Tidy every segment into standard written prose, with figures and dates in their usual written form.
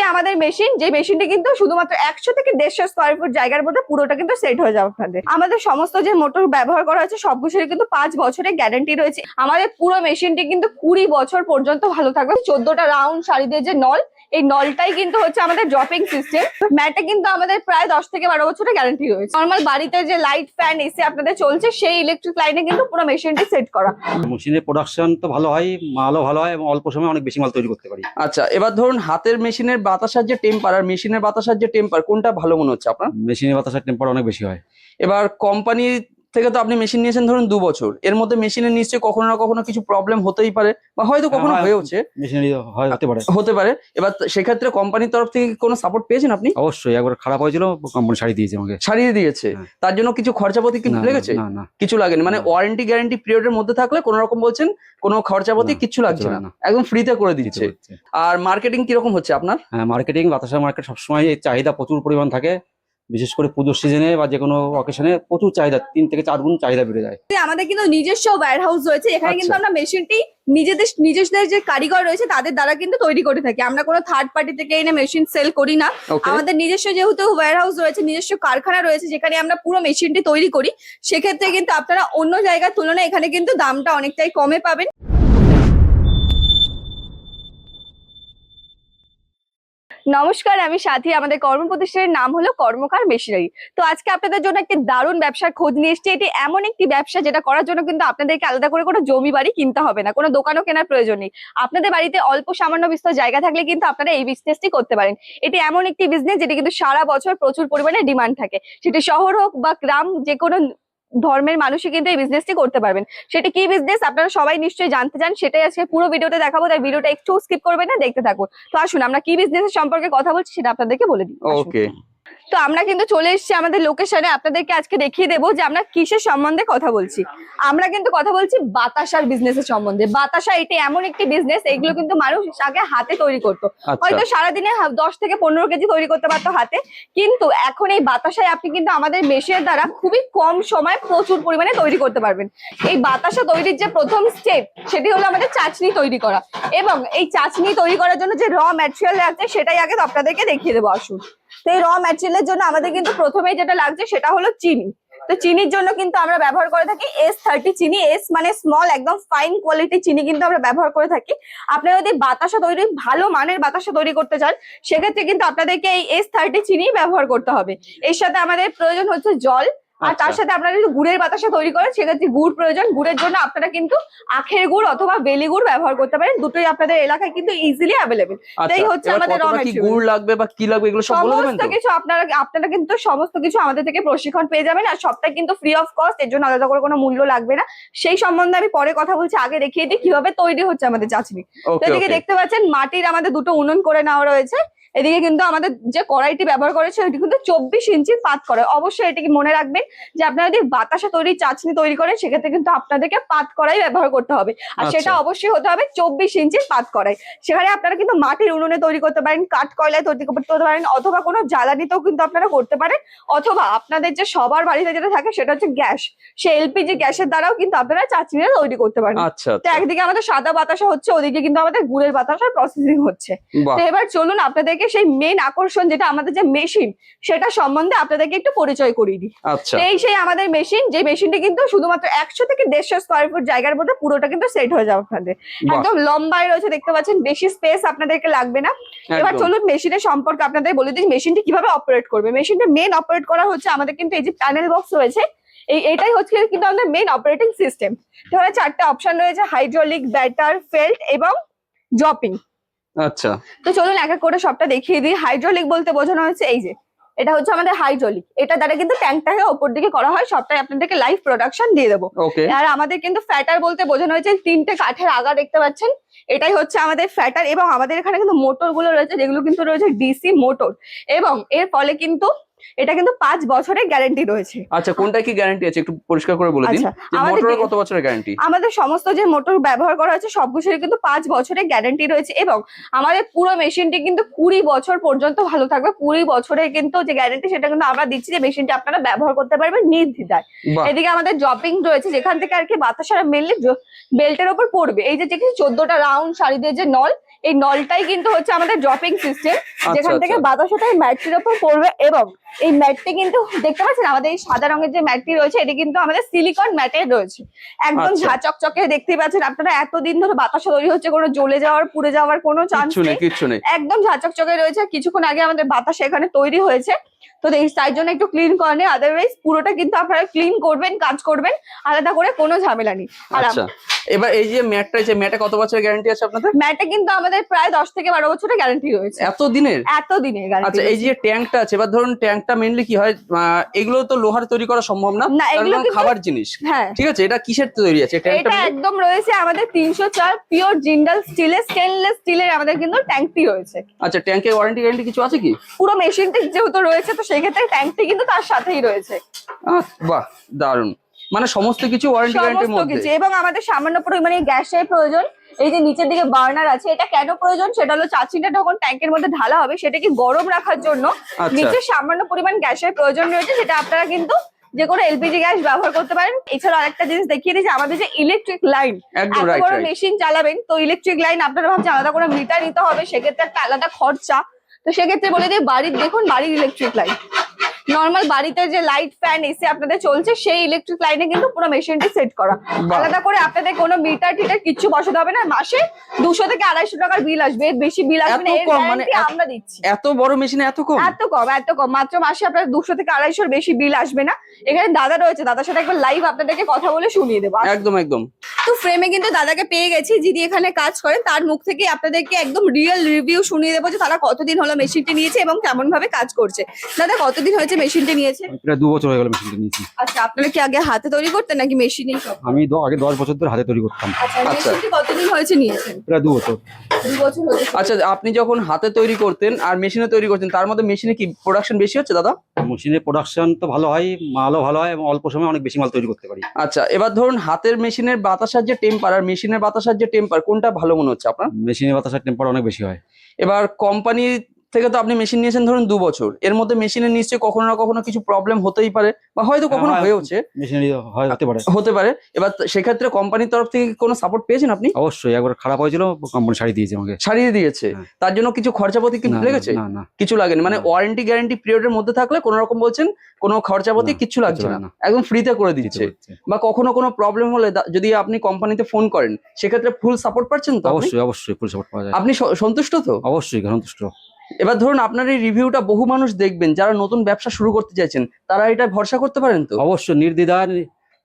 সেই আমাদের মেশিন, যে মেশিনটি কিন্তু শুধুমাত্র 100 থেকে 150 স্কোয়ার ফুট জায়গার মধ্যে পুরোটা কিন্তু সেট হয়ে যাবে আপনাদের। আমাদের সমস্ত যে মোটর ব্যবহার করা হয়েছে সবকিছুরই কিন্তু 5 বছরের গ্যারান্টি রয়েছে। আমাদের পুরো মেশিনটি কিন্তু 20 বছর পর্যন্ত ভালো থাকবে। 14টা রাউন্ড সারি দিয়ে যে নল, এই নলটাই কিন্তু হচ্ছে আমাদের ড্রপিং সিস্টেম। ম্যাটে কিন্তু আমাদের প্রায় 10 থেকে 12 বছরের গ্যারান্টি রয়েছে। নর্মাল বাড়িতে যে লাইট ফ্যান এসি আপনাদের চলছে সেই ইলেকট্রিক লাইনে কিন্তু পুরো মেশিনটি সেট করা। মেশিনের প্রোডাকশন তো ভালো হয়, মালও ভালো হয় এবং অল্প সময়ে অনেক বেশি মাল তৈরি করতে পারি। আচ্ছা, এবার ধরুন হাতের মেশিনের বাতাসার যে টেম্পার আর মেশিনের বাতাসার যে টেম্পার কোনটা ভালো মনে হচ্ছে আপনার? মেশিনের বাতাসের টেম্পার অনেক বেশি হয়। এবার কোম্পানি থেকে তো আপনি মেশিন নিয়েছেন ধরুন 2 বছর, এর মধ্যে মেশিনের নিশ্চয়ই কখনো না কখনো কিছু প্রবলেম হতেই পারে বা হয়তো কখনো হয়েওছে, মেশিনারি হতে পারে। এবার সেক্ষেত্রে কোম্পানির তরফ থেকে কোনো সাপোর্ট পেয়েছেন আপনি? অবশ্যই, একবার খারাপ হয়েছিল কোম্পানি সারিয়ে দিয়েছে আমাকে। সারিয়ে দিয়েছে? তার জন্য কিছু খরচাপাতি কি লেগেছে? না, কিছু লাগেনি, মানে ওয়ারেন্টি গ্যারান্টি পিরিয়ডের মধ্যে থাকলে কোনো রকম বলছেন কোনো খরচাপাতি কিছু লাগছে না, একদম ফ্রিতে করে দিচ্ছে। আর মার্কেটিং কিরকম হচ্ছে আপনার? হ্যাঁ, মার্কেটিং বাতাসের মার্কেট সবসময় চাহিদা প্রচুর পরিমাণ থাকে, বিশেষ করে পুজোর সিজনে বা যে কোনো অকেশনে প্রচুর চাহিদা, 3 থেকে 4 গুণ চাহিদা বেড়ে যায়। আমাদের কিন্তু নিজস্ব ওয়্যার হাউস রয়েছে, এখানে কিন্তু আমরা মেশিনটি নিজস্ব যে কারিগর রয়েছে তাদের দ্বারা কিন্তু তৈরি করে থাকি। আমরা কোনো থার্ড পার্টি থেকে এনে মেশিন সেল করি না। আমাদের নিজস্ব যেহেতু ওয়্যার হাউস রয়েছে, নিজস্ব কারখানা রয়েছে যেখানে আমরা পুরো মেশিনটি তৈরি করি, সেক্ষেত্রে কিন্তু আপনারা অন্য জায়গার তুলনায় এখানে কিন্তু দামটা অনেকটাই কমে পাবেন। নমস্কার, আমি সাথী। আমাদের কর্মপ্রতিষ্ঠানের নাম হলো কর্মকার মেশিনারি। তো আজকে আপনাদের জন্য একটি দারুণ ব্যবসার খোঁজ নিয়ে এসেছি। এটি এমন একটি ব্যবসা যেটা করার জন্য কিন্তু আপনাদেরকে আলাদা করে কোনো জমি বাড়ি কিনতে হবে না, কোনো দোকানও কেনার প্রয়োজন নেই। আপনাদের বাড়িতে অল্প সামান্য বিস্তর জায়গা থাকলে কিন্তু আপনারা এই বিজনেসটি করতে পারেন। এটি এমন একটি বিজনেস যেটি কিন্তু সারা বছর প্রচুর পরিমাণে ডিমান্ড থাকে, সেটি শহর হোক বা গ্রাম, যে কোনো ধর্মের মানুষই কিন্তু এই বিজনেসটি করতে পারবেন। সেটা কি বিজনেস আপনারা সবাই নিশ্চয়ই জানতে চান, সেটাই আজকে পুরো ভিডিওতে দেখাবো, তাই ভিডিওটা একটু স্কিপ করবেন না, দেখতে থাকুন। তো আসুন আমরা কি বিজনেসের সম্পর্কে কথা বলছি সেটা আপনাদেরকে বলে দিই। ওকে, তো আমরা কিন্তু চলে এসেছি আমাদের লোকেশনে। আপনাদেরকে আজকে দেখিয়ে দেবো যে আমরা কিসের সম্বন্ধে কথা বলছি। আমরা কিন্তু কথা বলছি বাতাসার বিজনেসের সম্বন্ধে। বাতাসা এটি এমন একটি বিজনেস, এগুলো কিন্তু মানুষ আগে হাতে তৈরি করতো। হয়তো সারাদিনে 10 থেকে 15 কেজি তৈরি করতে পারতো হাতে, কিন্তু এখন এই বাতাসায় আপনি কিন্তু আমাদের মেশিনের দ্বারা খুবই কম সময়ে প্রচুর পরিমাণে তৈরি করতে পারবেন। এই বাতাসা তৈরির যে প্রথম স্টেপ সেটি হলো আমাদের চাচনি তৈরি করা, এবং এই চাচনি তৈরি করার জন্য যে র ম্যাটেরিয়াল লাগছে সেটাই আগে আপনাদেরকে দেখিয়ে দেবো। আসুন, তো এই র ম্যাটেরিয়ালের জন্য আমাদের কিন্তু প্রথমেই যেটা লাগছে সেটা হলো চিনি। তো চিনির জন্য কিন্তু আমরা ব্যবহার করে থাকি S30 চিনি। S মানে স্মল, একদম ফাইন কোয়ালিটি চিনি কিন্তু আমরা ব্যবহার করে থাকি। আপনারা যদি বাতাসা তৈরি, ভালো মানের বাতাসা তৈরি করতে চান, সেক্ষেত্রে কিন্তু আপনাদেরকে এই S30 চিনি ব্যবহার করতে হবে। এর সাথে আমাদের প্রয়োজন হচ্ছে জল, আর তার সাথে আপনারা যদি গুড়ের বাতাসা তৈরি করেন সেক্ষেত্রে গুড় প্রয়োজন। গুড়ের জন্য আপনারা কিন্তু আখের গুড় অথবা বেলি গুড় ব্যবহার করতে পারেন, দুটোই আপনাদের এলাকায় কিন্তু ইজিলি অ্যাভেলেবেল। এই হচ্ছে আমাদের র ম্যাটেরিয়াল। গুড় লাগবে বা কি লাগবে এগুলো সব বলে দেবেন তো? সমস্ত কিছু আপনারা কিন্তু সমস্ত কিছু আমাদের থেকে প্রশিক্ষণ পেয়ে যাবেন, আর সবটাই কিন্তু ফ্রি অফ কস্ট, এর জন্য আলাদা করে কোনো মূল্য লাগবে না। সেই সম্বন্ধে আমি পরে কথা বলছি, আগে দেখিয়ে দিই কিভাবে তৈরি হচ্ছে আমাদের চাচনি। তো এদিকে দেখতে পাচ্ছেন মাটির আমাদের দুটো উনুন করে নেওয়া রয়েছে। এদিকে কিন্তু আমাদের যে কড়াইটি ব্যবহার করেছে ওইটি কিন্তু 24 ইঞ্চির পাত কড়াই। অবশ্যই এটিকে মনে রাখবেন যে আপনারা যদি বাতাসা তৈরি চাচনি তৈরি করেন সেক্ষেত্রে কিন্তু আপনাদেরকে পাত কড়াই ব্যবহার করতে হবে, আর সেটা অবশ্যই হতে হবে 24 ইঞ্চির পাত কড়াই। সেখানে আপনারা কিন্তু মাটির উনুনে তৈরি করতে পারেন, কাঠ কয়লায় তৈরি করতে পারেন, অথবা কোনো জ্বালানিতেও কিন্তু আপনারা করতে পারেন, অথবা আপনাদের যে সবার বাড়িতে যেটা থাকে সেটা হচ্ছে গ্যাস, সেই এলপিজি গ্যাসের দ্বারাও কিন্তু আপনারা চাচনিটা তৈরি করতে পারেন। তো একদিকে আমাদের সাদা বাতাসা হচ্ছে, ওদিকে কিন্তু আমাদের গুড়ের বাতাসার প্রসেসিং হচ্ছে। তো এবার চলুন আপনাদেরকে সেই মেন আকর্ষণ যেটা আমাদের যে মেশিন সেটা সম্বন্ধে আপনাদেরকে একটু পরিচয় করিয়ে দিই। সেই আমাদের মেশিন, যে মেশিনটি কিন্তু শুধুমাত্র 100 থেকে 150 স্কোয়ার ফুট জায়গার মধ্যে পুরোটা কিন্তু সেট হয়ে যাবে আপনাদের। একদম লম্বায় রয়েছে, দেখতে পাচ্ছেন, বেশি স্পেস আপনাদেরকে লাগবে না। এবার চলুন মেশিনের সম্পর্কে আপনাদের বলে দিই, মেশিনটি কিভাবে অপারেট করবে। মেশিনটা মেন অপারেট করা হচ্ছে আমাদের কিন্তু এই যে প্যানেল বক্স রয়েছে, এটাই হচ্ছে কিন্তু আমাদের মেন অপারেটিং সিস্টেম। এখানে 4টে অপশন রয়েছে: হাইড্রোলিক, ব্যাটার, ফেল্ট এবং ড্রপিং। আচ্ছা, তো চলুন এক এক করে সবটা দেখিয়ে দিই। হাইড্রোলিক বলতে বোঝানো হচ্ছে এই যে এটা হচ্ছে আমাদের হাইড্রোলিক, এটা দ্বারা কিন্তু ট্যাঙ্কটাকে ওপর দিকে করা হয়, সবটাই আপনাদেরকে লাইভ প্রোডাকশন দিয়ে দেবো। আর আমাদের কিন্তু ফ্যাটার বলতে বোঝানো হয়েছে 3টে কাঠের আগা দেখতে পাচ্ছেন, এটাই হচ্ছে আমাদের ফ্যাটার। এবং আমাদের এখানে কিন্তু মোটর গুলো রয়েছে, যেগুলো কিন্তু রয়েছে ডিসি মোটর, এবং এর ফলে কিন্তু এটা কিন্তু 5 বছরের গ্যারান্টি রয়েছে। আচ্ছা, কোনটা কি গ্যারান্টি আছে একটু পরিষ্কার করে বলে দিন, যে মোটরের কত বছরের গ্যারান্টি? আমাদের সমস্ত যে মোটর ব্যবহার করা হয়েছে সবকিছুরই কিন্তু 5 বছরের গ্যারান্টি রয়েছে, এবং আমাদের পুরো মেশিনটি কিন্তু 20 বছর পর্যন্ত ভালো থাকবে। 20 বছরের কিন্তু যে গ্যারান্টি সেটা কিন্তু আমরা দিচ্ছি, যে মেশিনটি আপনারা ব্যবহার করতে পারবেন নির্দ্বিধায়। এদিকে আমাদের ড্রপিং রয়েছে, যেখান থেকে আর কি বাতাসারা মেনলি বেল্টের ওপর পড়বে। এই যে 14টা রাউন্ড সারি দিয়ে যে নল, এই নলটাই কিন্তু হচ্ছে আমাদের ড্রপিং সিস্টেম, যেখান থেকে আচ্ছা। বাতাসটা এই ম্যাটটির উপর পড়বে। এবং এই ম্যাটটি কিন্তু দেখতে পাচ্ছেন আমাদের এই সাদা রঙের যে ম্যাটটি রয়েছে এটি কিন্তু আমাদের সিলিকন ম্যাটের রয়েছে, একদম আচ্ছা। ঝাঁচকচকে দেখতে পাচ্ছেন আপনারা। এতদিন ধরে বাতাসা তৈরি হচ্ছে, কোনো জ্বলে যাওয়ার পুড়ে যাওয়ার কোনো চান্স কিচ্ছু নেই, নেই, কিচ্ছু নেই। একদম ঝাঁচকচকে রয়েছে। কিছুক্ষণ আগে আমাদের বাতাস এখানে তৈরি হয়েছে, তো তাই জন্য একটু ক্লিন করে নেই, আদারওয়াইজ পুরোটা কিন্তু আপনারা ক্লিন করবেন, কাজ করবেন আলাদা করে, কোনো ঝামেলা নেই। আর আচ্ছা, এবার এই যে ম্যাটটা, যে ম্যাটে কত বছরের গ্যারান্টি আছে আপনাদের? ম্যাটে কিন্তু আমাদের প্রায় 10 থেকে 12 বছরের গ্যারান্টি রয়েছে। এত দিনের? এত দিনের গ্যারান্টি। আচ্ছা, এই যে ট্যাঙ্কটা আছে, এবার ধরুন ট্যাঙ্কটা মেইনলি কি হয়, এগুলো তো লোহার তৈরি করা সম্ভব না, না, এগুলো কারণ কিন্তু- খাবার জিনিস। হ্যাঁ, ঠিক আছে, এটা কিসের তৈরি আছে ট্যাঙ্কটা? এটা একদম রয়েছে আমাদের 304 পিওর জিন্দাল স্টিলের, স্টেনলেস স্টিলের আমাদের কিন্তু ট্যাঙ্কটি রয়েছে। আচ্ছা, ট্যাঙ্কের ওয়ারেন্টি গ্যারান্টি কিছু আছে কি? পুরো মেশিনটি যেহেতু রয়েছে তো সেই ক্ষেত্রে ট্যাঙ্কটি কিন্তু তার সাথেই রয়েছে, বাহ, দারুন। মানে সমস্ত কিছু ওয়ারেন্টি গ্যারান্টির সমস্ত মধ্যে। কিছু। এবং আমাদের সামান্য পরিমাণে গ্যাসের প্রয়োজন, এই যে নিচের দিকে বার্নার আছে, এটা কেন প্রয়োজন সেটা হলো চাচিটা যখন ট্যাঙ্কের মধ্যে ঢালা হবে সেটাকে গরম রাখার জন্য আচ্ছা। নিচে সামান্য পরিমাণ গ্যাসের প্রয়োজন রয়েছে, যেটা আপনারা কিন্তু যে কোনো এলপিজি গ্যাস ব্যবহার করতে পারেন। এছাড়া আরেকটা জিনিস দেখিয়ে দিই যে আমাদের যে ইলেকট্রিক লাইন, একদম এত রাইট বড় রাইট। মেশিন চালাবেন তো ইলেকট্রিক লাইন আপনারা ভাবছেন আলাদা করে মিটার নিতে হবে, সেক্ষেত্রে একটা আলাদা খরচা। তো সেক্ষেত্রে বলে দিই বাড়ির, দেখুন বাড়ির ইলেকট্রিক লাইন, নর্মাল বাড়িতে যে লাইট ফ্যান এসি আপনাদের চলছে সেই ইলেকট্রিক লাইনে কিন্তু পুরো মেশিনটি সেট করা। বাহ। আলাদা করে আপনাদের কোনো মিটার টিটার কিচ্ছু বসাতে হবে না। মাসে 200 থেকে 250 টাকার বিল আসবে, এর বেশি বিল আসবে না, এত এর কম? মানে গ্যারান্টি আমরা দিচ্ছি। এত বড় মেশিনে এত কম? এত কম, এত কম, মাত্র মাসে আপনার 200 থেকে 250 বেশি বিল আসবে না। এখানে দাদা রয়েছে, দাদার সাথে একবার লাইভ আপনাদেরকে কথা বলে শুনিয়ে দেবো। একদম একদম। তো ফ্রেমে কিন্তু দাদাকে পেয়ে গেছি, যিনি এখানে কাজ করেন, তার মুখ থেকে আপনাদেরকে একদম রিয়েল রিভিউ শুনিয়ে দেবো যে তারা কতদিন হলো মেশিনটি নিয়েছে এবং কেমন ভাবে কাজ করছে। দাদা কতদিন হয়েছে মেশিনটি নিয়েছে? প্রায় 2 বছর হয়ে গেল মেশিনটা নিয়েছি। আচ্ছা, আপনারা কি আগে হাতে তৈরি করতেন নাকি মেশিনেই সব? আমি আগে 10 বছর ধরে হাতে তৈরি করতাম। আচ্ছা, আচ্ছা। মেশিনটি কতদিন হয়েছে নিয়েছেন? প্রায় 2 বছর। 2 বছর হয়েছে। আচ্ছা, আপনি যখন হাতে তৈরি করতেন আর মেশিনে তৈরি করতেন, তার মধ্যে মেশিনে কি প্রোডাকশন বেশি হচ্ছে দাদা? মেশিনের প্রোডাকশন তো ভালো হয়, মালও ভালো হয় এবং অল্প সময়ে অনেক বেশি মাল তৈরি করতে পারি। আচ্ছা, এবার ধরুন হাতের মেশিনের বাতাসার যে টেম্পার আর মেশিনের বাতাসার যে টেম্পার, কোনটা ভালো মনে হচ্ছে আপনার? মেশিনের বাতাসের টেম্পার অনেক বেশি হয়। এবার কোম্পানি থেকে তো আপনি মেশিন নিয়েছেন ধরুন 2 বছর, এর মধ্যে মেশিনের নিশ্চয়ই কখনো না কখনো কিছু প্রবলেম হতেই পারে, বা হয়তো কখনো হ্যাঁ, হয়েওছে, মেশিনারি হতে পারে। হতে পারে। এবার সেক্ষেত্রে কোম্পানির তরফ থেকে কোনো সাপোর্ট পেয়েছেন আপনি? অবশ্যই, একবার খারাপ হয়েছিল কোম্পানি ছাড়িয়ে দিয়েছে আমাকে। ছাড়িয়ে দিয়েছে? হ্যাঁ। তার জন্য কিছু খরচাপাতি কি না, লেগেছে? না, না, কিছু লাগেনি, মানে না। ওয়ারেন্টি গ্যারান্টি পিরিয়ডের মধ্যে থাকলে কোনো রকম বলছেন কোনো খরচাপাতি না, কিচ্ছু লাগছে কিছু না, লাগে না। একদম ফ্রিতে করে দিতে দিচ্ছে। হচ্ছে। বা কখনো কোনো প্রবলেম হলে যদি আপনি কোম্পানিতে ফোন করেন সেক্ষেত্রে ফুল সাপোর্ট পাচ্ছেন তো আপনি? অবশ্যই, অবশ্যই ফুল সাপোর্ট পাওয়া যায়। আপনি সন্তুষ্ট তো? অবশ্যই সন্তুষ্ট। এবার ধরুন আপনার এই রিভিউটা বহু মানুষ দেখবেন যারা নতুন ব্যবসা শুরু করতে চাইছেন, তারা এটা ভরসা করতে পারেন তো? অবশ্যই নির্দ্বিধায়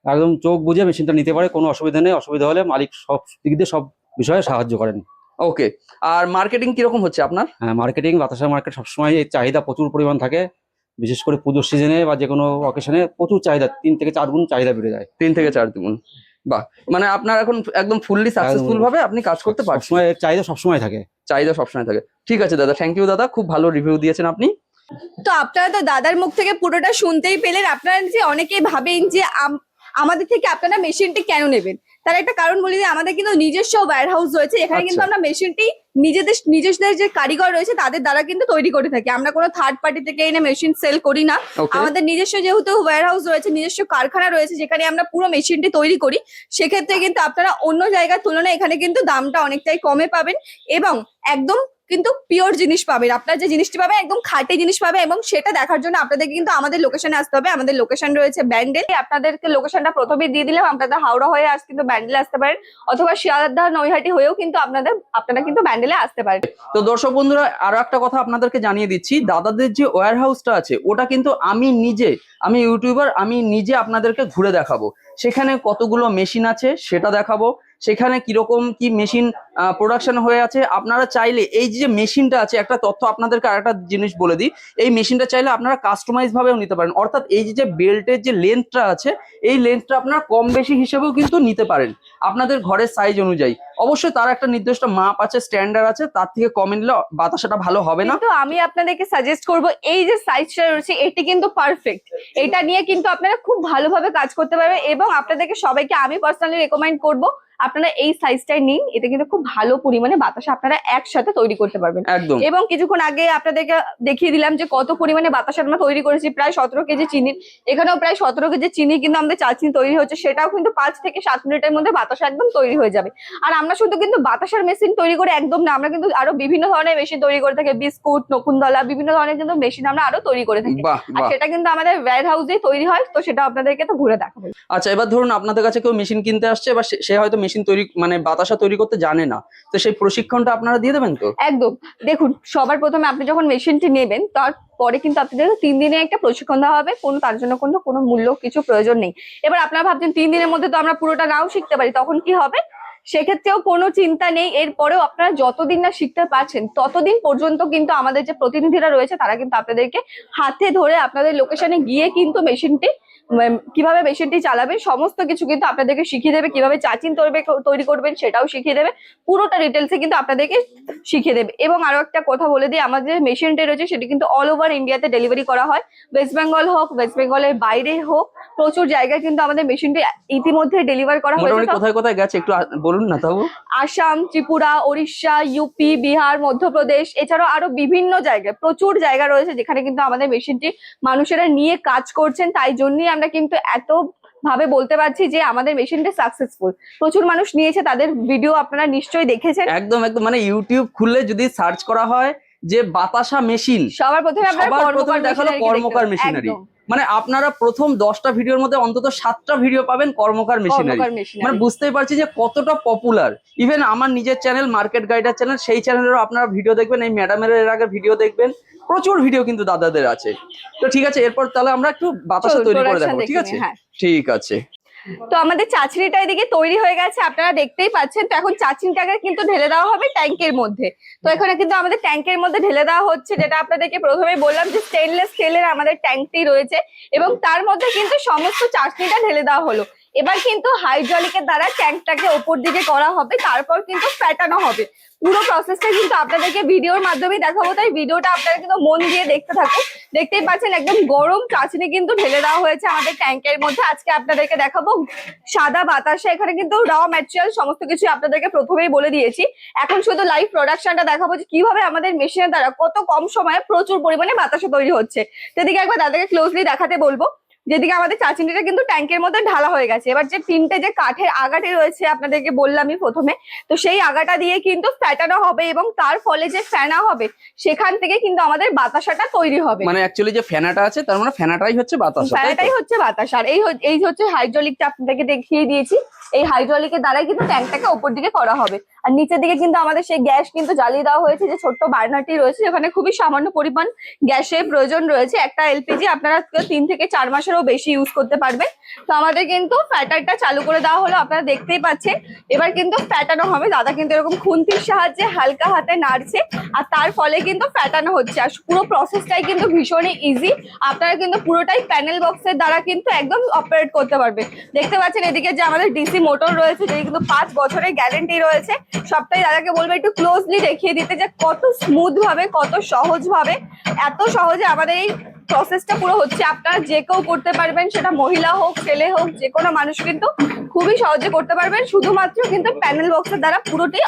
একদম চোখ বুঝে মেশিনটা নিতে পারে, কোনো অসুবিধা নেই। অসুবিধা হলে মালিক সব দিক দিয়ে সব বিষয়ে সাহায্য করেন। ওকে। আর মার্কেটিং কিরকম হচ্ছে আপনার? হ্যাঁ, মার্কেটিং, বাতাসা মার্কেট সবসময় এই চাহিদা প্রচুর পরিমাণ থাকে, বিশেষ করে পুজোর সিজনে বা যে কোনো অকেশনে প্রচুর চাহিদা, 3 থেকে 4 গুণ চাহিদা বেড়ে যায়। 3 থেকে 4 গুণ। বাহ, মানে আপনার এখন একদম ফুললি সাকসেসফুল ভাবে আপনি কাজ করতে পারছেন। সবসময় এর চাহিদা সবসময় থাকে। চাহিদা সবসময় থাকে। ঠিক আছে দাদা, থ্যাংক ইউ দাদা, খুব ভালো রিভিউ দিয়েছেন আপনি। তো আপনারা তো দাদার মুখ থেকে পুরোটা শুনতেই পেলেন। আপনারা যে অনেকেই ভাবেন যে আমাদের থেকে আপনারা মেশিনটি কেন নেবেন, তার একটা কারণ বলি যে আমাদের কিন্তু নিজস্ব ওয়্যার হাউস রয়েছে, এখানে কিন্তু আচ্ছা। আমরা মেশিনটি নিজস্ব যে কারিগর রয়েছে তাদের দ্বারা কিন্তু তৈরি করে থাকি। আমরা কোনো থার্ড পার্টি থেকে এনে মেশিন সেল করি না। ওকে। আমাদের নিজস্ব যেহেতু ওয়্যার হাউস রয়েছে, নিজস্ব কারখানা রয়েছে যেখানে আমরা পুরো মেশিনটি তৈরি করি, সেক্ষেত্রে কিন্তু আপনারা অন্য জায়গার তুলনায় এখানে কিন্তু দামটা অনেকটাই কমে পাবেন এবং একদম কিন্তু পিওর জিনিস পাবেন। আপনার যে জিনিসটি পাবেন একদম খাঁটি জিনিস পাবে, এবং সেটা দেখার জন্য আপনাদেরকে কিন্তু আমাদের লোকেশনে আসতে হবে। আমাদের লোকেশন রয়েছে ব্যান্ডেল। আপনাদেরকে লোকেশনটা প্রথমেই দিয়ে দিলাম, আপনাদের হাওড়া হয়ে কিন্তু ব্যান্ডেলে আসতে পারেন, অথবা শিয়ালদা নৈহাটি হয়েও কিন্তু আপনারা কিন্তু ব্যান্ডেলে আসতে পারেন। তো দর্শক বন্ধুরা, আরো একটা কথা আপনাদেরকে জানিয়ে দিচ্ছি, দাদাদের যে ওয়্যার হাউসটা আছে ওটা কিন্তু আমি ইউটিউবার, আমি নিজে আপনাদেরকে ঘুরে দেখাবো। সেখানে কতগুলো মেশিন আছে সেটা দেখাবো, সেখানে কিরকম কি মেশিন প্রোডাকশন হয়ে আছে। আপনারা চাইলে এই যে মেশিনটা আছে, একটা তথ্য আপনাদেরকে আরেকটা জিনিস বলে দিই, এই মেশিনটা চাইলে আপনারা কাস্টমাইজ ভাবেও নিতে পারেন। অর্থাৎ এই যে বেল্টের যে লেন্থটা আছে, এই লেন্থটা আপনারা কম বেশি হিসেবেও কিন্তু নিতে পারেন আপনাদের ঘরের সাইজ অনুযায়ী। অবশ্যই তার একটা নির্দিষ্ট মাপ আছে, স্ট্যান্ডার্ড আছে, তার থেকে কমে নিলে বাতাসাটা ভালো হবে না। কিন্তু আমি আপনাদেরকে সাজেস্ট করব এই যে সাইজটা রয়েছে এটি কিন্তু পারফেক্ট। এটা নিয়ে কিন্তু আপনারা খুব ভালোভাবে কাজ করতে পারবেন এবং আপনাদেরকে সবাইকে আমি পার্সোনালি রেকমেন্ড করব আপনারা এই সাইজটাই নিন, এটা কিন্তু খুব ভালো পরিমাণে বাতাসা আপনারা একসাথে তৈরি করতে পারবেন। একদম এবং কিছুক্ষণ আগে আপনাদেরকে দেখিয়ে দিলাম যে কত পরিমাণে বাতাসা আমরা তৈরি করেছি, প্রায় 17 কেজি চিনির। এখানেও প্রায় 17 কেজি চিনি কিন্তু আমাদের চাচিনি তৈরি হচ্ছে, সেটাও কিন্তু 5 থেকে 7 মিনিটের মধ্যে বাতাসা একদম তৈরি হয়ে যাবে। আর আমরা শুধু কিন্তু বাতাসার মেশিন তৈরি করে একদম না, আমরা কিন্তু আরো বিভিন্ন ধরনের মেশিন তৈরি করে থাকি, বিস্কুট, নকুনদলা, বিভিন্ন ধরনের কিন্তু মেশিন আমরা আরো তৈরি করে থাকি। বাহ আর বাহ। সেটা কিন্তু আমাদের ওয়্যার হাউসেই তৈরি হয়, তো সেটা আপনাদেরকে তো ঘুরে দেখাবো। আচ্ছা, এবার ধরুন আপনাদের কাছে কেউ মেশিন কিনতে আসছে, এবার সে হয়তো মেশিন তৈরি মানে বাতাসা তৈরি করতে জানে না, তো সেই প্রশিক্ষণটা আপনারা দিয়ে দেবেন তো? একদম। দেখুন, সবার প্রথমে আপনি যখন মেশিনটি নেবেন তারপরে কিন্তু আপনাদের 3 দিনে একটা প্রশিক্ষণ দেওয়া হবে, তার জন্য কোনো মূল্য কিছু প্রয়োজন নেই। এবার আপনারা ভাবছেন 3 দিনের মধ্যে তো আমরা পুরোটা নাও শিখতে পারি, তখন কি হবে? সেক্ষেত্রেও কোনো চিন্তা নেই। এরপরেও আপনারা যতদিন না শিখতে পারছেন ততদিন পর্যন্ত কিন্তু আমাদের যে প্রতিনিধিরা রয়েছে তারা কিন্তু আপনাদেরকে হাতে ধরে আপনাদের লোকেশনে গিয়ে কিন্তু মেশিনটি কিভাবে মেশিনটি চালাবেন সমস্ত কিছু কিন্তু আপনাদেরকে শিখিয়ে দেবে। কিভাবে চাচিন তৈরি করবেন সেটাও শিখিয়ে দেবে, পুরোটা ডিটেলসে কিন্তু আপনাদেরকে শিখিয়ে দেবে। এবং আরো একটা কথা বলে দিই, আমাদের মেশিনটি রয়েছে সেটি কিন্তু অল ওভার ইন্ডিয়াতে ডেলিভারি করা হয়। ওয়েস্ট বেঙ্গল হোক, ওয়েস্ট বেঙ্গলের বাইরে হোক, প্রচুর জায়গায় কিন্তু আমাদের মেশিনটি ইতিমধ্যে ডেলিভার করা হয়েছে। মোটামুটি কোথায় কোথায় গেছে একটু বলুন না তাও। আসাম, ত্রিপুরা, ওড়িশা, ইউপি, বিহার, মধ্যপ্রদেশ, এছাড়াও আরো বিভিন্ন জায়গায় প্রচুর জায়গা রয়েছে যেখানে কিন্তু আমাদের মেশিনটি মানুষেরা নিয়ে কাজ করছেন। তাই জন্যই আমরা কিন্তু এত ভাবে বলতে পারছি যে আমাদের মেশিনটা সাকসেসফুল। প্রচুর মানুষ নিয়েছে, তাদের ভিডিও আপনারা নিশ্চয়ই দেখেছেন। একদম একদম, মানে ইউটিউব খুললে যদি সার্চ করা হয় যে বাতাসা মেশিন, সবার প্রথমে দেখালো কর্মকার মেশিনারি। মানে আপনারা প্রথম 10টা ভিডিওর মধ্যে অন্তত 7টা ভিডিও পাবেন কর্মকার মেশিনারি। মানে বুঝতেই পারছি যে কতটা পপুলার। ইভেন আমার নিজের চ্যানেল মার্কেট গাইডার চ্যানেল, সেই চ্যানেলেরও আপনারা ভিডিও দেখবেন, এই ম্যাডামের এর আগে ভিডিও দেখবেন, প্রচুর ভিডিও কিন্তু দাদাদের আছে। তো ঠিক আছে, এরপর তাহলে আমরা একটু বাতাসা তৈরি করে দেখাবো, ঠিক আছে? ঠিক আছে। তো আমাদের চাচনিটা এদিকে তৈরি হয়ে গেছে, আপনারা দেখতেই পাচ্ছেন। তো এখন চাচনিটাকে কিন্তু ঢেলে দেওয়া হবে ট্যাঙ্কের মধ্যে। তো এখানে কিন্তু আমাদের ট্যাঙ্কের মধ্যে ঢেলে দেওয়া হচ্ছে, যেটা আপনাদেরকে প্রথমে বললাম যে স্টেনলেস স্টিলের আমাদের ট্যাঙ্কটি রয়েছে এবং তার মধ্যে কিন্তু সমস্ত চাচনিটা ঢেলে দেওয়া হলো। এবার কিন্তু হাইড্রোলিকের দ্বারা ট্যাঙ্কটাকে ওপর দিকে করা হবে, তারপর কিন্তু ফ্যাটানো হবে। পুরো প্রসেসটা কিন্তু আপনাদেরকে ভিডিওর মাধ্যমে দেখাবো, তাই ভিডিওটা আপনারা কিন্তু মন দিয়ে দেখতে থাকুন। দেখতেই পাচ্ছেন একদম গরম চাচনি কিন্তু ঢেলে দেওয়া হয়েছে আমাদের ট্যাঙ্কের মধ্যে। আজকে আপনাদেরকে দেখাবো সাদা বাতাসা। এখানে কিন্তু র ম্যাটেরিয়াল সমস্ত কিছু আপনাদেরকে প্রথমেই বলে দিয়েছি। এখন শুধু লাইভ প্রোডাকশনটা দেখাবো যে কিভাবে আমাদের মেশিনের দ্বারা কত কম সময়ে প্রচুর পরিমাণে বাতাসা তৈরি হচ্ছে। সেদিকে একবার দাদাকে ক্লোজলি দেখাতে বলবো। যেদিকে আমাদের চাচিনিটা কিন্তু ট্যাঙ্কের মধ্যে ঢালা হয়ে গেছে। এবার যে 3টে যে কাঠের আগাটি রয়েছে আপনাদেরকে বললামই প্রথমে, তো সেই আগাটা দিয়ে কিন্তু ফ্যাটানো হবে এবং তার ফলে যে ফেনা হবে সেখান থেকে কিন্তু আমাদের বাতাসাটা তৈরি হবে। মানে অ্যাকচুয়ালি যে ফেনাটা আছে তার মানে ফেনাটাই হচ্ছে বাতাসা, ফেনাটাই হচ্ছে বাতাস। আর এই হচ্ছে হাইড্রোলিকটা আপনাদেরকে দেখিয়ে দিয়েছি। এই হাইড্রোলিকের দ্বারাই কিন্তু ট্যাঙ্কটাকে উপর দিকে করা হবে। আর নিচের দিকে কিন্তু আমাদের সেই গ্যাস কিন্তু জ্বালিয়ে দেওয়া হয়েছে, যে ছোট্ট বার্নারটি রয়েছে যেখানে খুবই সামান্য পরিমাণ গ্যাসের প্রয়োজন রয়েছে। একটা এলপিজি আপনারা 3 থেকে 4 মাসেরও বেশি ইউজ করতে পারবেন। তো আমাদের কিন্তু ফ্যাটারটা চালু করে দেওয়া হলো, আপনারা দেখতেই পাচ্ছেন। এবার কিন্তু ফ্যাটানো হবে। দাদা কিন্তু এরকম খুন্তির সাহায্যে হালকা হাতে নাড়ছে আর তার ফলে কিন্তু ফ্যাটানো হচ্ছে। আর পুরো প্রসেসটাই কিন্তু ভীষণই ইজি। আপনারা কিন্তু পুরোটাই প্যানেল বক্সের দ্বারা কিন্তু একদম অপারেট করতে পারবেন। দেখতে পাচ্ছেন এদিকে যে আমাদের ডিসি মোটর রয়েছে, যেটি কিন্তু 5 বছরের গ্যারেন্টি রয়েছে। সবটাই দাদাকে বলবো একটু ক্লোজলি দেখিয়ে দিতে যে কত স্মুথ ভাবে, কত সহজ ভাবে, এত সহজে আমাদের এই প্রসেসটা পুরো হচ্ছে। আপনারা যে কেউ করতে পারবেন, সেটা মহিলা হোক, ছেলে হোক, যে কোনো মানুষ কিন্তু খুবই সহজে করতে পারবেন। শুধুমাত্র কিন্তু প্যানেল বক্সের দ্বারা পুরোটি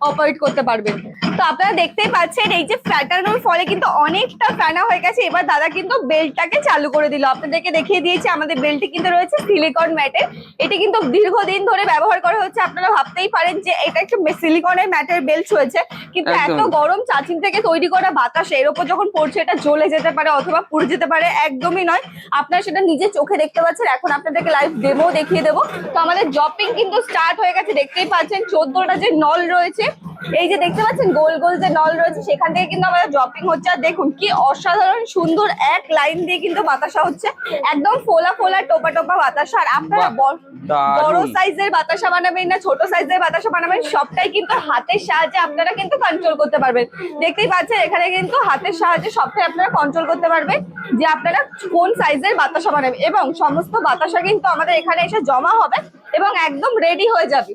অপারেট করতে পারবেন। তো আপনারা দেখতেই পাচ্ছেন এই যে ফ্যাটানোর ফলে কিন্তু অনেকটা ফেনা হয়ে গেছে। এবার দাদা কিন্তু বেল্টটাকে চালু করে দিল। আপনাদেরকে দেখিয়ে দিয়েছি আমাদের বেল্টটি কিন্তু রয়েছে সিলিকন ম্যাটের। এটি কিন্তু দীর্ঘদিন ধরে ব্যবহার করা হচ্ছে। আপনারা ভাবতেই পারেন যে এটা একটা সিলিকনের ম্যাটের বেল্ট রয়েছে, কিন্তু এত গরম চাচিন থেকে তৈরি করা বাতাস এর উপর যখন পড়ছে এটা জ্বলে যেতে পারে অথবা পুড়ে যেতে পারে। একদমই নয়, আপনারা সেটা নিজে চোখে দেখতে পাচ্ছেন। এখন আপনাদেরকে লাইভ ডেমো দেখিয়ে দেবো। তো আমাদের জপিং কিন্তু স্টার্ট হয়ে গেছে। দেখতেই পাচ্ছেন 14টা যে নল রয়েছে, এই যে দেখতে পাচ্ছেন গোল গোল যে নল রয়েছে, সেখান থেকে কিন্তু আমাদের ড্রপিং হচ্ছে। আর দেখুন কি অসাধারণ সুন্দর এক লাইন দিয়ে কিন্তু বাতাসা হচ্ছে, একদম ফোলা ফোলা টোপা টোপা বাতাসা। আর আপনারা বড় সাইজের বাতাসা বানাবেন না ছোট সাইজের বাতাসা বানাবেন, সবটাই কিন্তু হাতের সাহায্যে আপনারা কিন্তু কন্ট্রোল করতে পারবেন। দেখতেই পাচ্ছেন এখানে কিন্তু হাতের সাহায্যে সবটাই আপনারা কন্ট্রোল করতে পারবেন যে আপনারা কোন সাইজের বাতাসা বানাবেন। এবং সমস্ত বাতাসা কিন্তু আমাদের এখানে এসে জমা হবে এবং একদম রেডি হয়ে যাবে।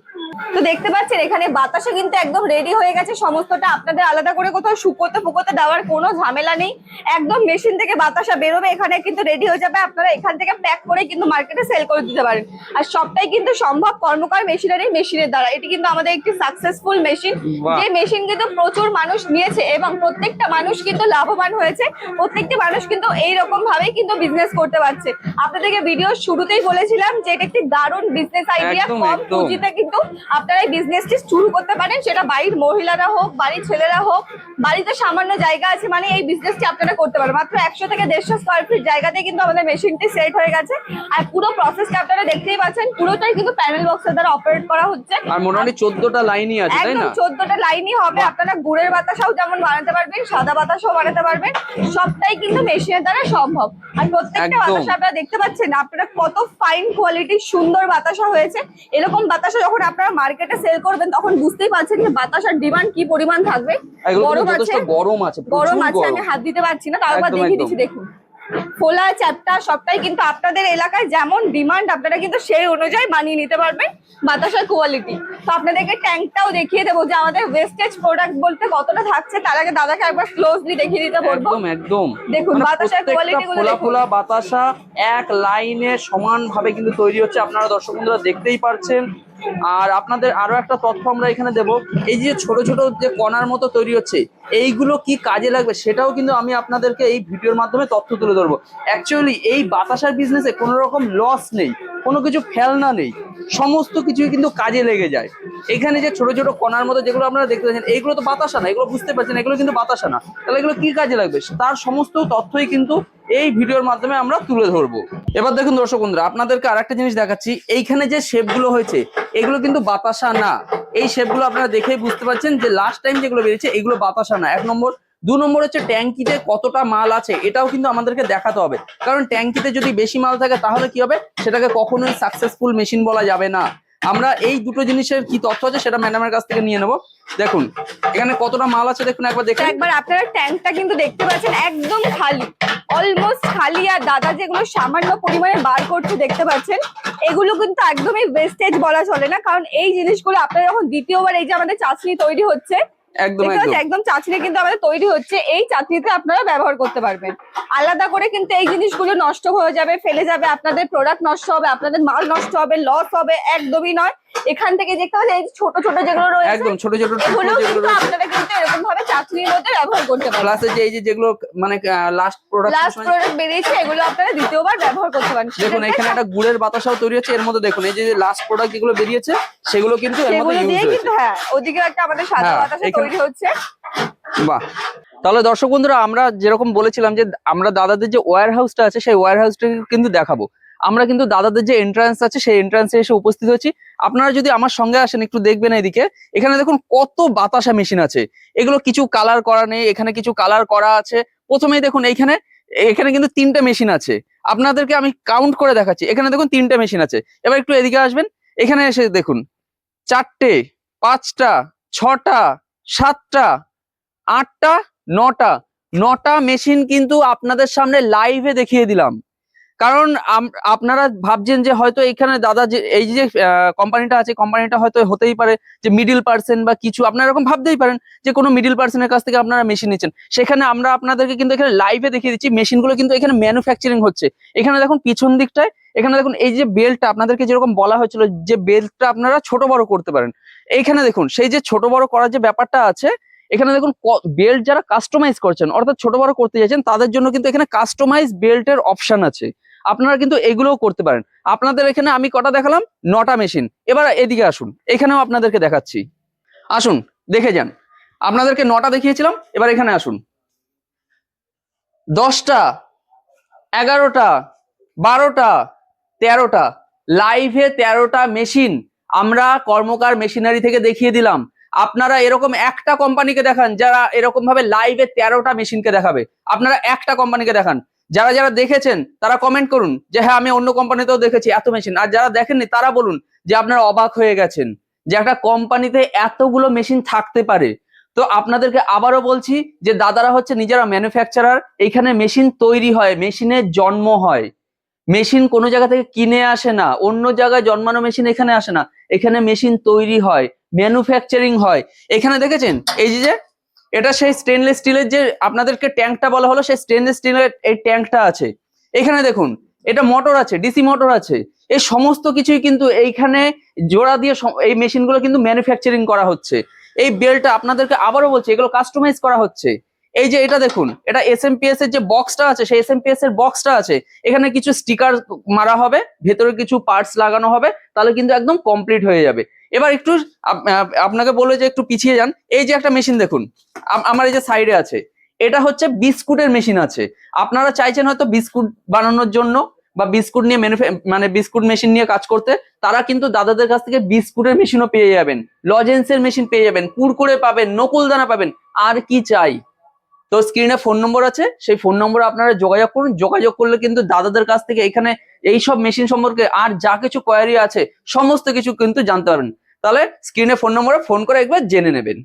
তো দেখতে পাচ্ছেন এখানে বাতাসা কিন্তু একদম রেডি হয়ে গেছে সমস্তটা। আপনাদের আলাদা করে কোথাও শুকোতে ফুকোতে দেওয়ার কোনো ঝামেলা নেই, একদম মেশিন থেকে বাতাসা বেরোবে, এখানে কিন্তু রেডি হয়ে যাবে। আপনারা এখান থেকে প্যাক করে কিন্তু মার্কেটে সেল করে দিতে পারেন। আর সবটাই কিন্তু সম্ভব কর্মকার মেশিনের দ্বারা। এটি কিন্তু আমাদের একটি সাকসেসফুল মেশিন, যে মেশিন কিন্তু প্রচুর মানুষ নিয়েছে এবং প্রত্যেকটা মানুষ কিন্তু লাভবান হয়েছে। প্রত্যেকটি মানুষ কিন্তু এইরকম ভাবেই কিন্তু বিজনেস করতে পারছে। আপনাদেরকে ভিডিও শুরুতেই বলেছিলাম যে এটা একটি দারুণ বিজনেস আইডিয়া, কম পুঁজিতে কিন্তু আপনারা এই বিজনেসটি শুরু করতে পারেন। সেটা বাড়ির মহিলারা হোক, বাড়ির ছেলেরা হোক, বাড়িতে সামান্য জায়গা আছে মানে এই বিজনেসটি আপনারা করতে পারেন। মাত্র 100 থেকে 150 স্কোয়ার ফিট জায়গাতে কিন্তু আমাদের মেশিনটি সেট হয়ে গেছে। আর পুরো প্রসেসটা আপনারা দেখতেই পাচ্ছেন, পুরোটাই কিন্তু প্যানেল বক্সের দ্বারা অপারেট করা হচ্ছে। আর মোটামুটি 14টা লাইনই আছে, তাই না? একদম 14টা লাইনই হবে। আপনারা গুড়ের বাতাসাও যেমন বানাতে পারবেন, সাদা বাতাসাও বানাতে পারবেন, সবটাই কিন্তু মেশিনের দ্বারা সম্ভব। আর প্রত্যেকটা বাতাসা আপনারা দেখতে পাচ্ছেন আপনারা কত ফাইন কোয়ালিটির সুন্দর বাতাসা হয়েছে। এরকম বাতাসা যখন আপনারা মার্কেটে সেল করবেন তখন বুঝতেই পারছেন যে বাতাসার ডিমান্ড কি পরিমাণ থাকবে। গরম আছে, আমি হাত দিতে পারছি না, তাও আবার দেখিয়ে দিচ্ছি। দেখুন ফোলা চ্যাপ্টা সবটাই কিন্তু আপনাদের এলাকায় যেমন ডিমান্ড আপনারা কিন্তু সেই অনুযায়ী বানিয়ে নিতে পারবেন বাতাসার কোয়ালিটি। তো আপনাদেরকে ট্যাঙ্কটাও দেখিয়ে দেবো যে আমাদের ওয়েস্টেজ প্রোডাক্ট বলতে কতটা থাকছে। তার আগে দাদাকে একবার ক্লোজলি দেখিয়ে দিতে বলবো। একদম দেখুন বাতাসার কোয়ালিটি গুলো, ফোলা বাতাসা এক লাইনে সমানভাবে কিন্তু তৈরি হচ্ছে, আপনারা দর্শক বন্ধুরা দেখতেই পারছেন। আর আপনাদের আরো একটা তথ্য আমরা এখানে দেব, এই যে ছোট ছোট যে কণার মতো তৈরি হচ্ছে এইগুলো কি কাজে লাগবে সেটাও কিন্তু আমি আপনাদেরকে এই ভিডিওর মাধ্যমে তথ্য তুলে ধরবো। অ্যাকচুয়ালি এই বাতাসার বিজনেসে কোনো রকম লস নেই, কোনো কিছু ফেলনা নেই, সমস্ত কিছুই কিন্তু কাজে লেগে যায়। এখানে যে ছোট ছোট কণার মতো যেগুলো আপনারা দেখতে পাচ্ছেন এইগুলো তো বাতাসা না, এগুলো বুঝতে পারছেন এগুলো কিন্তু বাতাসা না, তাহলে এগুলো কি কাজে লাগবে তার সমস্ত তথ্যই কিন্তু এই ভিডিওর মাধ্যমে আমরা তুলে ধরবো। এবার দেখুন দর্শক বন্ধুরা, আপনাদেরকে আরেকটা জিনিস দেখাচ্ছি। এইখানে যে শেপগুলো হয়েছে এগুলো কিন্তু বাতাসা না। এই শেপগুলো আপনারা দেখেই বুঝতে পারছেন যে লাস্ট টাইম যেগুলো বেরিয়েছে এগুলো বাতাসা না, 1 নম্বর। 2 নম্বর হচ্ছে ট্যাঙ্কিতে কতটা মাল আছে এটাও কিন্তু আমাদেরকে দেখাতে হবে, কারণ ট্যাঙ্কিতে যদি বেশি মাল থাকে তাহলে কি হবে, সেটাকে কখনোই সাকসেসফুল মেশিন বলা যাবে না। আমরা এই দুটো জিনিসের কি তথ্য আছে সেটা ম্যাডামের কাছ থেকে নিয়ে নেবো। দেখুন এখানে কতটা মাল আছে দেখুন একবার দেখুন। একবার আপনারা ট্যাঙ্কটা কিন্তু দেখতে পাচ্ছেন একদম খালি, অলমোস্ট খালি। আর দাদা যেগুলো সামান্য পরিমাণে বার করতে দেখতে পাচ্ছেন এগুলো কিন্তু একদমই ওয়েস্টেজ বলা চলে না, কারণ এই জিনিসগুলো আপনারা যখন দ্বিতীয়বার এই যে আমাদের চাটনি তৈরি হচ্ছে একদম চাটনি কিন্তু আমাদের তৈরি হচ্ছে, এই চাটনিতে আপনারা ব্যবহার করতে পারবেন। আলাদা করে কিন্তু এই জিনিসগুলো নষ্ট হয়ে যাবে, ফেলে যাবে, আপনাদের প্রোডাক্ট নষ্ট হবে, আপনাদের মাল নষ্ট হবে, লস হবে, একদমই নয়। এখান থেকে দেখতে পাচ্ছেন এই ছোট ছোট যেগুলো রয়েছে একদম ছোট ছোট এগুলো কিন্তু আপনারা কিন্তু এরকম ভাবে চাটনির মধ্যে ব্যবহার করতে পারেন। প্লাস এই যে যেগুলো মানে লাস্ট প্রোডাক্ট বেরিয়েছে এগুলো আপনারা দ্বিতীয়বার ব্যবহার করতে পারেন। দেখুন এখানে একটা গুড়ের বাতাসাও তৈরি হচ্ছে এর মধ্যে। দেখুন এই যে লাস্ট প্রোডাক্ট যেগুলো বেরিয়েছে সেগুলো কিন্তু এর মধ্যে ইউজ হয়েছে। কিন্তু হ্যাঁ ওদিকে একটা আমাদের সাদা বাতাসা তৈরি হচ্ছে। বাহ, তাহলে দর্শক বন্ধুরা আমরা যেরকম বলেছিলাম যে আমরা দাদাদের যে ওয়্যার হাউসটা আছে সেই ওয়্যার হাউসটাকে কিন্তু দেখাবো। আমরা কিন্তু দাদাদের যে এন্ট্রান্স আছে সেই এন্ট্রান্সে এসে উপস্থিত হয়েছি। আপনারা যদি আমার সঙ্গে আসেন একটু দেখবেন এইদিকে, এখানে দেখুন কত বাতাসা মেশিন আছে। এগুলো কিছু কালার করা নেই, এখানে কিছু কালার করা আছে। প্রথমেই দেখুন এখানে কিন্তু 3টে মেশিন আছে, আপনাদেরকে আমি কাউন্ট করে দেখাচ্ছি। এখানে দেখুন 3টে মেশিন আছে। এবার একটু এদিকে আসবেন, এখানে এসে দেখুন 4টে, 5টা, 6টা, 7টা, 8টা, 9টা মেশিন কিন্তু আপনাদের সামনে লাইভে দেখিয়ে দিলাম। কারণ আপনারা ভাবছেন যে হয়তো এখানে দাদা যে এই যে কোম্পানিটা আছে কোম্পানিটা হয়তো হতেই পারে যে মিডিল পার্সন বা কিছু, আপনারা এরকম ভাবতেই পারেন যে কোনো মিডিল পার্সনের কাছ থেকে আপনারা মেশিন নিচ্ছেন। সেখানে আমরা আপনাদেরকে কিন্তু এখানে লাইভে দেখিয়ে দিচ্ছি মেশিনগুলো কিন্তু এখানে ম্যানুফ্যাকচারিং হচ্ছে। এখানে দেখুন পিছন দিকটায়, এখানে দেখুন এই যে বেল্টটা আপনাদেরকে যেরকম বলা হয়েছিল যে বেল্টটা আপনারা ছোট বড় করতে পারেন, এইখানে দেখুন সেই যে ছোট বড় করার যে ব্যাপারটা আছে, এখানে দেখুন বেল্ট যারা কাস্টমাইজ করছেন অর্থাৎ ছোট বড় করতে যাচ্ছেন তাদের জন্য কিন্তু এখানে কাস্টমাইজ বেল্টের অপশন আছে, আপনারা কিন্তু এগুলোও করতে পারেন। আপনাদের এখানে আমি কটা দেখালাম, 9টা মেশিন। এবার এদিকে আসুন, এখানেও আপনাদেরকে দেখাচ্ছি, আসুন দেখে যান। আপনাদেরকে 9টা দেখিয়েছিলাম, এবার এখানে আসুন 10টা, 11টা, 12টা, 13টা, লাইভে 13টা মেশিন আমরা কর্মকার মেশিনারি থেকে দেখিয়ে দিলাম। আপনারা এরকম একটা কোম্পানিকে দেখান যারা এরকম ভাবে লাইভে 13টা মেশিনকে দেখাবে। আপনারা একটা কোম্পানিকে দেখান, যারা যারা দেখেছেন তারা কমেন্ট করুন যে হ্যাঁ আমি অন্য কোম্পানিতেও দেখেছি এত মেশিন। আর যারা দেখেননি তারা বলুন যে আপনারা অবাক হয়ে গেছেন যে একটা কোম্পানিতে এতগুলো মেশিন থাকতে পারে। তো আপনাদেরকে আবারও বলছি যে দাদারা হচ্ছে নিজেরা ম্যানুফ্যাকচারার, এইখানে মেশিন তৈরি হয়, মেশিনের জন্ম হয়, মেশিন কোনো জায়গা থেকে কিনে আসে না, অন্য জায়গায় জন্মানো মেশিন এখানে আসে না, এখানে মেশিন তৈরি হয়, ম্যানুফ্যাকচারিং হয়। এখানে দেখেছেন এই যে এটা সেই স্টেনলেস স্টিলের যে আপনাদেরকে ট্যাঙ্কটা বলা হলো, সেই স্টেনলেস স্টিলের এই ট্যাঙ্কটা আছে। এখানে দেখুন এটা মোটর আছে, ডিসি মোটর আছে, এই সমস্ত কিছুই কিন্তু এইখানে জোড়া দিয়ে এই মেশিনগুলো কিন্তু ম্যানুফ্যাকচারিং করা হচ্ছে। এই বেলটা আপনাদেরকে আবারও বলছি, এগুলো কাস্টমাইজ করা হচ্ছে। এই যে এটা দেখুন, এটা এসএমপিএস এর যে বক্সটা আছে, সেই এসএমপিএস এর বক্সটা আছে, এখানে কিছু স্টিকার মারা হবে, ভেতরে কিছু পার্টস লাগানো হবে, তাহলে কিন্তু একদম কমপ্লিট হয়ে যাবে। এবার একটু আপনাকে বলে যে একটু পিছিয়ে যান। এই যে একটা মেশিন দেখুন আমার এই যে সাইডে আছে, এটা হচ্ছে বিস্কুটের মেশিন আছে। আপনারা চাইছেন হয়তো বিস্কুট বানানোর জন্য বা বিস্কুট নিয়ে মানে বিস্কুট মেশিন নিয়ে কাজ করতে, তারা কিন্তু দাদাদের কাছ থেকে বিস্কুটের মেশিনও পেয়ে যাবেন, লজেন্সের মেশিন পেয়ে যাবেন, কুরকুরে পাবেন, নকুলদানা পাবেন, আর কি চাই। তো স্ক্রিনে ফোন নম্বর আছে, সেই ফোন নম্বরে আপনারা যোগাযোগ করুন। যোগাযোগ করলে কিন্তু দাদাদের কাছ থেকে এখানে এইসব মেশিন সম্পর্কে আর যা কিছু কোয়ারি আছে সমস্ত কিছু কিন্তু জানতে পারবেন। তাহলে স্ক্রিনে ফোন নম্বরে ফোন করে একবার জেনে নেবেন।